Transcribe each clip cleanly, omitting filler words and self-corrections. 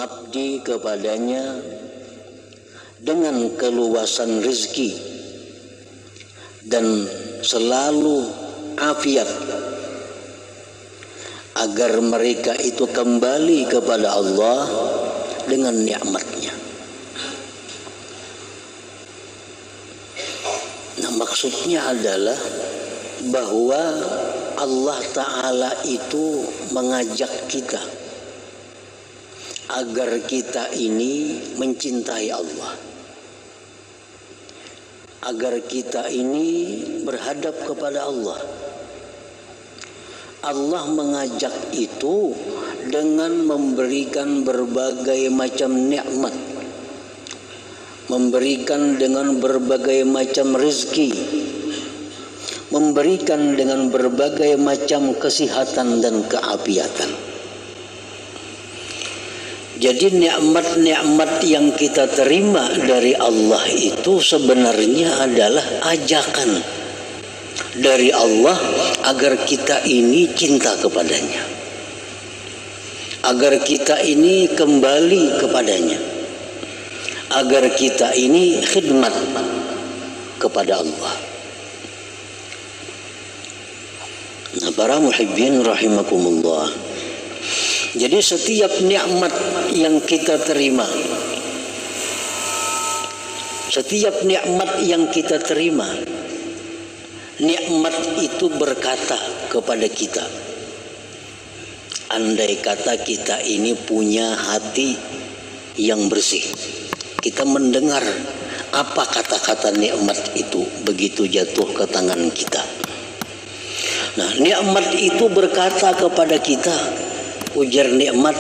mengabdi kepadanya dengan keluasan rezeki dan selalu afiat, agar mereka itu kembali kepada Allah dengan nikmatnya. Nah, maksudnya adalah bahwa Allah Ta'ala itu mengajak kita agar kita ini mencintai Allah, agar kita ini berhadap kepada Allah. Allah mengajak itu dengan memberikan berbagai macam nikmat, memberikan dengan berbagai macam rezeki, memberikan dengan berbagai macam kesehatan dan keafiatan. Jadi nikmat-nikmat yang kita terima dari Allah itu sebenarnya adalah ajakan dari Allah agar kita ini cinta kepadanya, agar kita ini kembali kepadanya, agar kita ini khidmat kepada Allah. Nah, para muhibbin rahimakumullah, jadi setiap nikmat yang kita terima, setiap nikmat yang kita terima, nikmat itu berkata kepada kita, andai kata kita ini punya hati yang bersih, kita mendengar apa kata-kata nikmat itu begitu jatuh ke tangan kita. Nah, nikmat itu berkata kepada kita, ujar nikmat,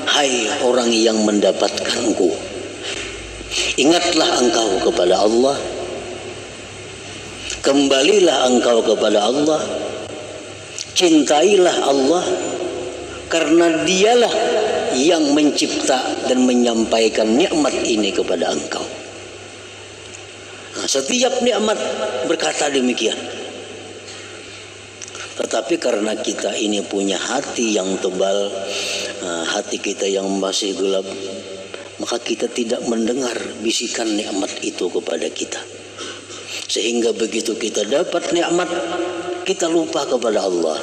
hai orang yang mendapatkanku, ingatlah engkau kepada Allah, kembalilah engkau kepada Allah, cintailah Allah, karena dialah yang mencipta dan menyampaikan nikmat ini kepada engkau. Nah, setiap nikmat berkata demikian. Tetapi karena kita ini punya hati yang tebal, hati kita yang masih gelap, maka kita tidak mendengar bisikan nikmat itu kepada kita. Sehingga begitu kita dapat nikmat, kita lupa kepada Allah.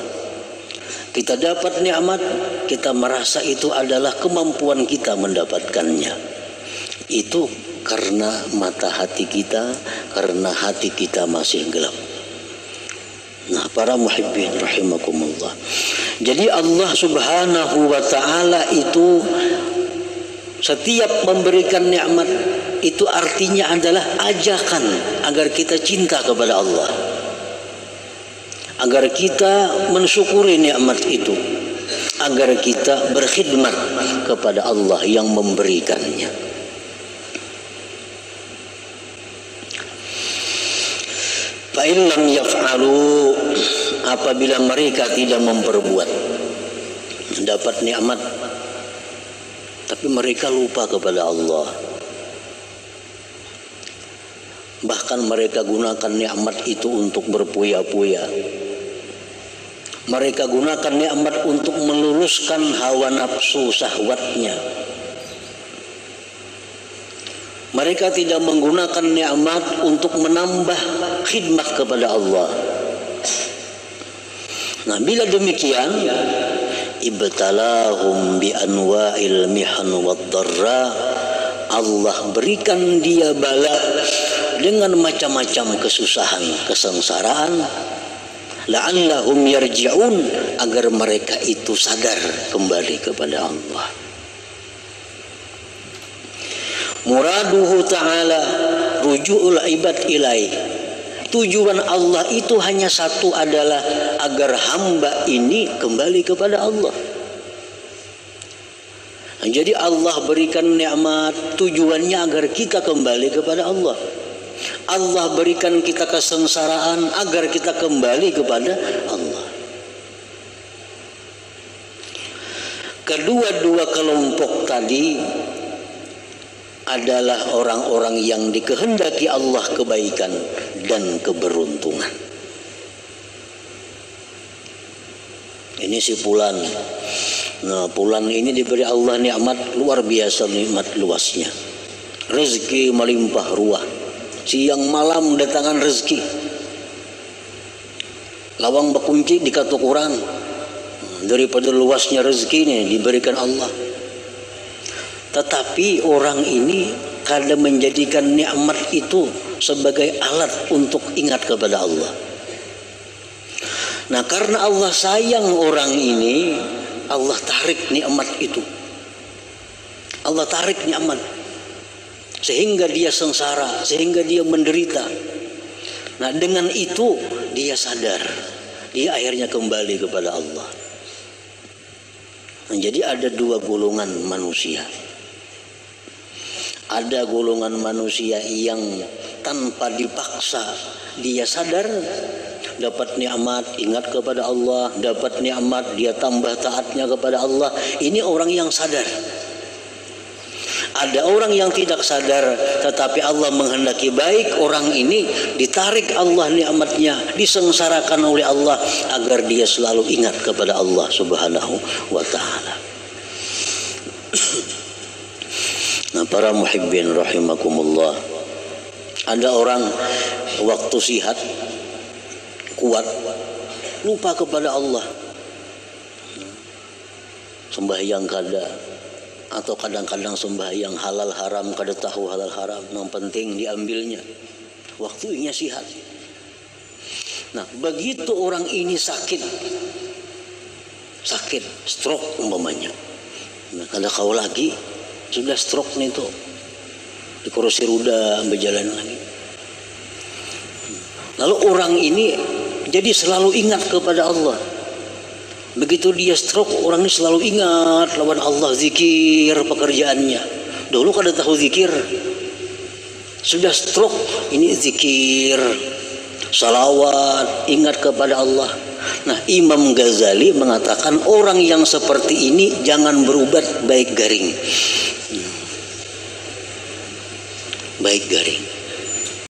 Kita dapat nikmat, kita merasa itu adalah kemampuan kita mendapatkannya. Itu karena mata hati kita, karena hati kita masih gelap. Nah, para muhibbin rahimakumullah, jadi Allah Subhanahu wa ta'ala itu setiap memberikan nikmat itu artinya adalah ajakan agar kita cinta kepada Allah, agar kita mensyukuri nikmat itu, agar kita berkhidmat kepada Allah yang memberikannya. Fa'in lam yaf'alu, apabila mereka tidak memperbuat, dapat nikmat tapi mereka lupa kepada Allah, bahkan mereka gunakan nikmat itu untuk berpuya-puya, mereka gunakan nikmat untuk meluruskan hawa nafsu syahwatnya, mereka tidak menggunakan nikmat untuk menambah khidmat kepada Allah. Nah, bila demikian, ibtalahum bi anwa'il mihan wad darra, Allah berikan dia bala dengan macam-macam kesusahan, kesengsaraan, la'allahum yarji'un, agar mereka itu sadar kembali kepada Allah. Muraduhu ta'ala ruju'ul ibad ilaih, tujuan Allah itu hanya satu, adalah agar hamba ini kembali kepada Allah. Nah, jadi Allah berikan nikmat tujuannya agar kita kembali kepada Allah. Allah berikan kita kesengsaraan agar kita kembali kepada Allah. Kedua-dua kelompok tadi adalah orang-orang yang dikehendaki Allah kebaikan dan keberuntungan. Ini simpulan Nah, bulan ini diberi Allah nikmat luar biasa, nikmat luasnya. Rezeki melimpah ruah. Siang malam datangan rezeki. Lawang bakunci dikata Quran. Daripada luasnya rezeki ini diberikan Allah. Tetapi orang ini kadang menjadikan nikmat itu sebagai alat untuk ingat kepada Allah. Nah, karena Allah sayang orang ini, Allah tarik nikmat itu. Allah tarik nikmat sehingga dia sengsara, sehingga dia menderita. Nah, dengan itu dia sadar, dia akhirnya kembali kepada Allah. Nah, jadi ada dua golongan manusia. Ada golongan manusia yang tanpa dipaksa dia sadar, dapat nikmat ingat kepada Allah, dapat nikmat dia tambah taatnya kepada Allah. Ini orang yang sadar. Ada orang yang tidak sadar, tetapi Allah menghendaki baik, orang ini ditarik Allah nikmatnya, disengsarakan oleh Allah agar dia selalu ingat kepada Allah Subhanahu wa ta'ala. Nah, para muhibbin rahimakumullah, ada orang waktu sihat kuat lupa kepada Allah, sembahyang kada, atau kadang-kadang sembahyang halal haram kada tahu halal haram, yang penting diambilnya waktunya sihat. Nah, begitu orang ini sakit stroke umpamanya, nah, kada kau lagi sudah stroke nih tuh, di kursi roda berjalan lagi. Lalu orang ini jadi selalu ingat kepada Allah. Begitu dia stroke, orang ini selalu ingat lawan Allah, zikir pekerjaannya. Dulu kada tahu zikir, sudah stroke ini zikir, salawat, ingat kepada Allah. Nah, Imam Ghazali mengatakan orang yang seperti ini jangan berubat baik garing. Baik garing.